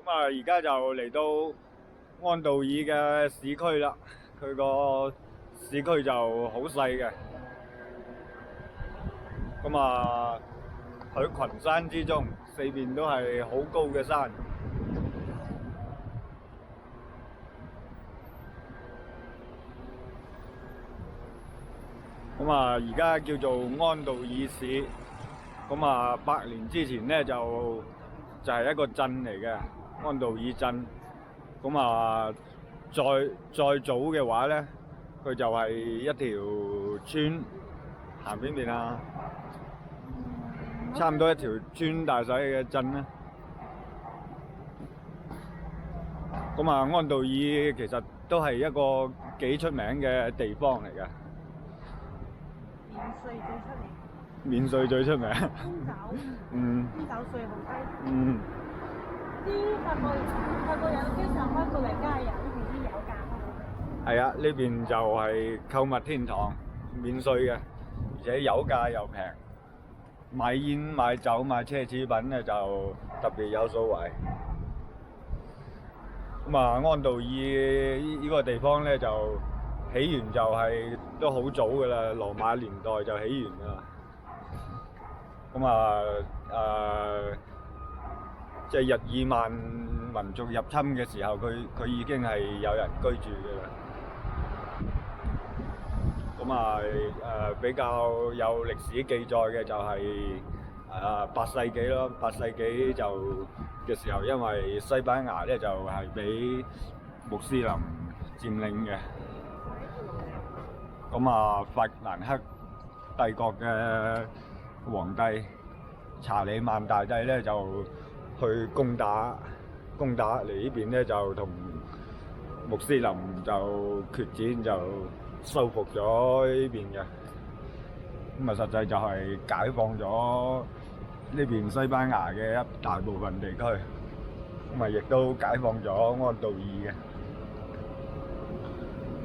咁啊，而家就嚟到安道爾嘅市區啦。佢個市區就好細嘅。咁啊，喺群山之中，四邊都係好高嘅山。咁啊，而家叫做安道爾市。咁啊，100年之前咧就係一個鎮嚟嘅，安道爾鎮。咁啊，再早嘅話咧，佢就係一條村，行邊邊啊？差唔多一條村大細嘅鎮啦。咁啊，安道爾其實都係一個幾出名嘅地方嚟嘅。免稅最出名。煙酒。煙酒稅好低。啲法國人經常翻過嚟加油，呢邊啲油價係啊，呢邊就係購物天堂，免稅嘅，而且油價又平。買煙、買酒、買奢侈品咧就特別有所謂。咁啊，安道爾呢個地方咧就起源就係都好早噶啦，羅馬年代就起源噶啦。咁啊即係日耳曼民族入侵嘅時候，佢已經係有人居住嘅啦。咁啊比較有歷史記載嘅就係8世紀咯。8世紀嘅時候，因為西班牙咧就係俾穆斯林佔領嘅。咁啊，法蘭克帝國嘅皇帝查理曼大帝咧就去攻打嚟呢邊咧，就同穆斯林就決戰，就收復咗呢邊嘅。咁啊，實際就係解放咗呢邊西班牙嘅一大部分地區，咁啊亦都解放咗安道爾嘅。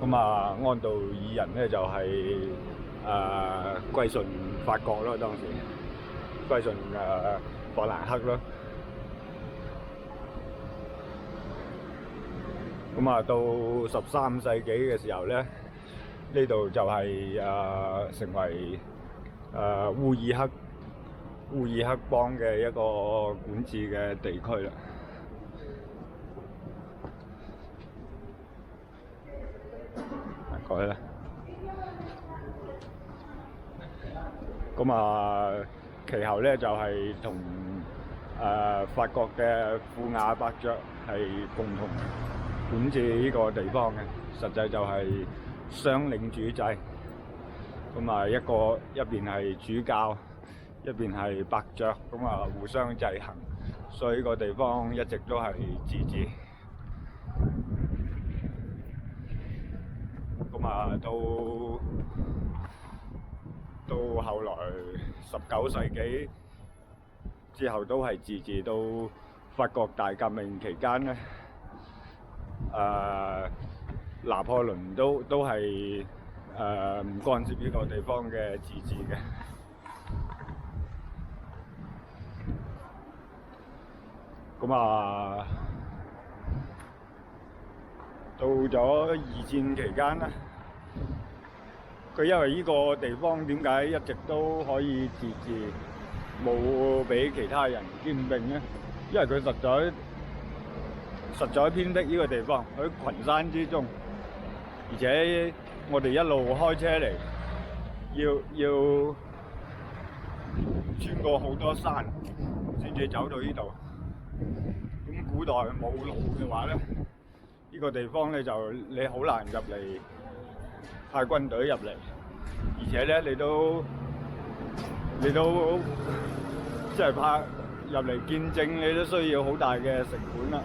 咁啊，安道爾人咧就係歸順法國咯，當時歸順法蘭克咯。咁啊，到13世紀嘅時候咧，呢度就係成為烏爾克邦嘅一個管治嘅地區啦。改啦。咁啊，其後咧就係同法國嘅富雅伯爵係共同管治呢個地方嘅，實際就係雙領主制。咁啊，一邊係主教，一邊係伯爵，咁啊互相制衡，所以呢個地方一直都係自治。咁啊，到後來19世紀之後都係自治，到法國大革命期間咧，拿破崙都係唔干涉呢個地方嘅自治嘅。咁啊，到咗二戰期間咧，佢因為呢個地方點解一直都可以自治，冇俾其他人兼併咧？因為佢實在偏僻呢個地方，喺群山之中，而且我哋一路開車嚟，要穿過好多山先至走到呢度。咁古代冇路嘅話咧，呢個地方咧就你好難入嚟，派軍隊入嚟，而且咧你都即係派入嚟見證，你都需要好大嘅成本啦。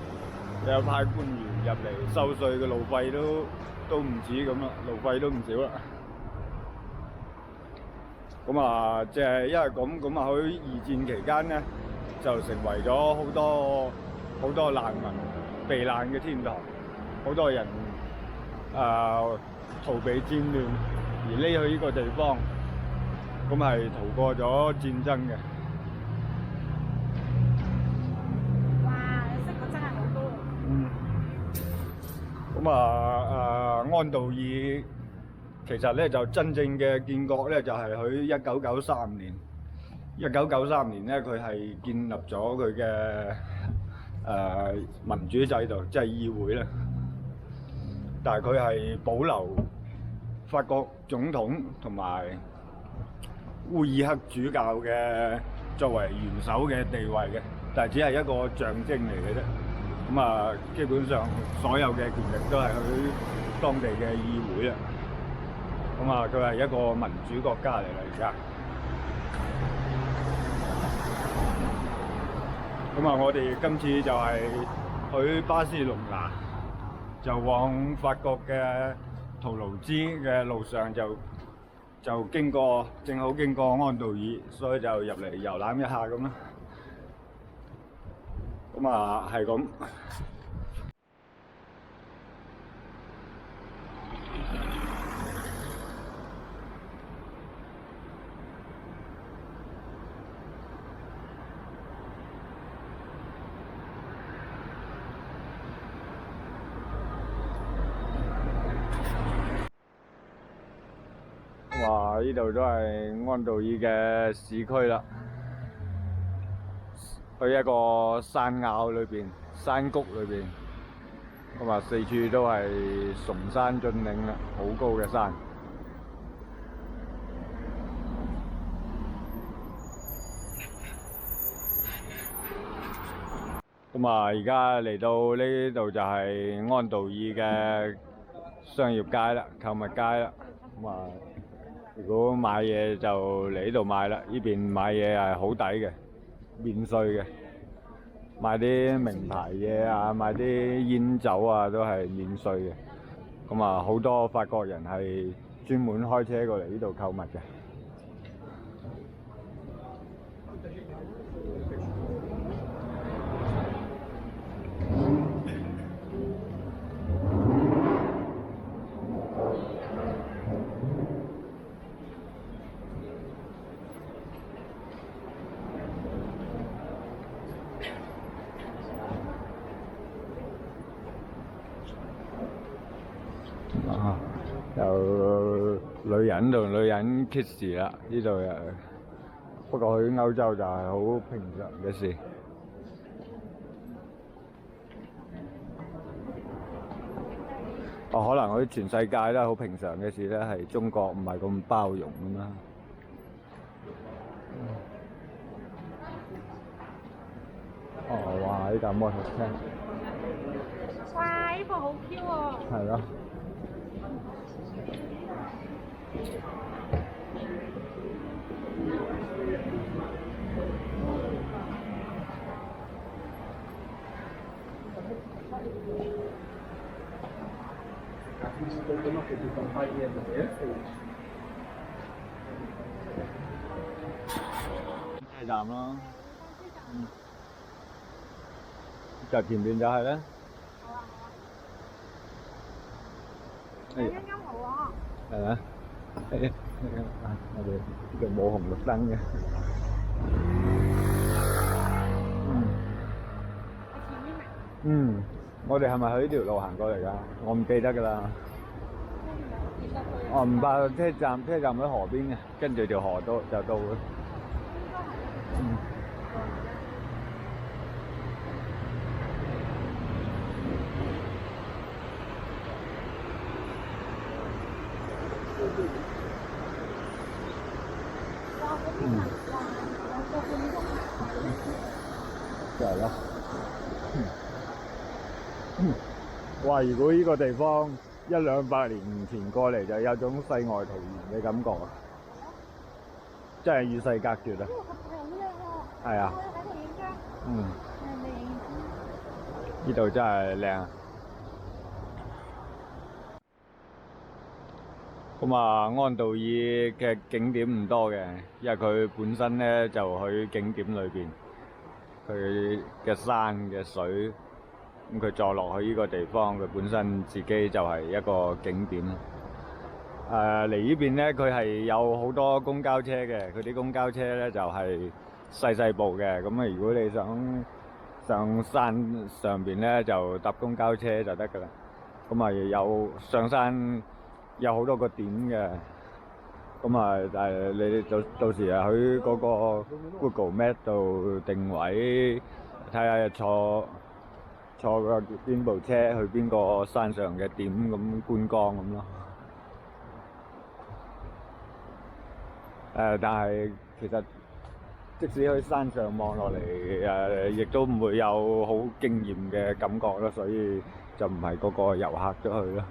你有派官員入嚟收稅嘅路費都唔止咁啦，路費都唔少啦。咁啊，即係因為咁啊，喺二戰期間咧，就成為咗好多難民避難嘅天堂，好多人逃避戰亂而匿去呢個地方，咁係逃過咗戰爭嘅。哇！你識得真係好咁安道爾其實咧就真正嘅建國咧就係喺1993年。1993年咧，佢係建立咗佢嘅民主制度，即係議會咧。但係佢係保留法國總統同埋烏爾克主教嘅作為元首嘅地位嘅，但係只係一個象徵嚟嘅啫。咁基本上所有嘅權力都係喺當地嘅議會啦。咁佢係一個民主國家嚟啦，而家。我哋今次就係去巴塞隆拿，就往法國嘅圖盧茲嘅路上就正好經過安道爾，所以就入嚟遊覽一下咁啦。係咁。哇！呢度都係安道爾嘅市區啦，去一個山坳裏邊、山谷裏邊，四處都係崇山峻嶺啦，好高嘅山。而家嚟到呢度就係安道爾嘅商業街啦、購物街啦。如果買嘢就嚟呢度買啦，呢邊買嘢係好抵嘅，免稅嘅。買啲名牌嘢啊，買啲煙酒啊，都係免稅嘅。好多法國人係專門開車過嚟呢度購物嘅。有女人同女人 kiss 啦，呢度又不過去歐洲就係好平常嘅事。可能去全世界都係好平常嘅事咧，係中國唔係咁包容咁啦。哇！呢架摩托車，哇！呢部好 Q 喎。係咯。車站咯，就前邊就係咧。好啊好啊。啱啱好喎。係啊。我哋呢度冇紅綠燈嘅。我哋係咪去呢條路行過嚟㗎？我唔記得㗎啦。我唔怕車站喺河邊嘅，跟住條河就到啦。就係咯。哇！如果呢個地方100-200年前過嚟，就有種世外桃源嘅感覺啊！真係與世隔絕啊！係啊。呢度真係靚啊！安道爾嘅景點唔多嘅，因為佢本身咧就喺景點裏邊，佢嘅山嘅水。佢坐落去呢個地方，佢本身自己就係一個景點。嚟呢邊咧，佢係有好多公交車嘅，佢啲公交車咧就係細部嘅。如果你想上山上邊咧，就搭公交車就得㗎啦。咁啊有上山有好多個點嘅，咁啊你到時啊喺嗰個 Google Map 度定位，睇下坐個邊部車去邊個山上嘅點咁觀光咁咯。但係其實即使喺山上望落嚟，亦都唔會有好驚豔嘅感覺咯，所以就唔係個個遊客都去咯。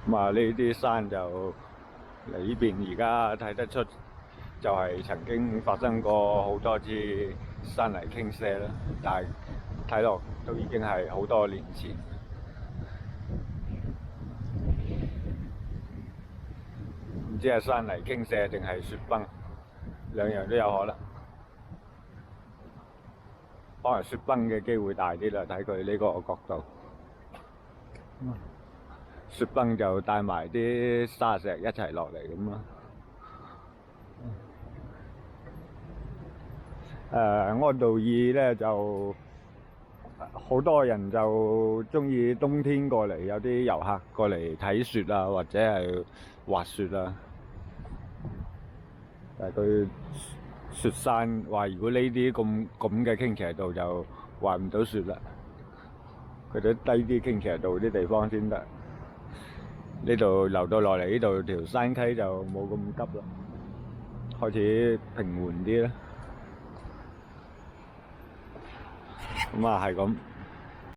咁啊，呢啲山就嚟呢邊而家睇得出，就係曾經發生過好多次山泥傾瀉啦，但係睇落都已經係好多年前。唔知係山泥傾瀉定係雪崩，兩樣都有可能。可能雪崩嘅機會大啲啦，睇佢呢個角度。雪崩就帶埋啲沙石一齊落嚟咁咯。安道爾咧就好多人就鍾意冬天過嚟，有啲遊客過嚟睇雪啊，或者係滑雪啊。但係佢雪山話，如果呢啲咁嘅傾斜度就滑唔到雪啦。佢哋低啲傾斜度啲地方先得。呢度流到落嚟呢度條山溪就冇咁急啦，開始平緩啲啦。咁啊係咁。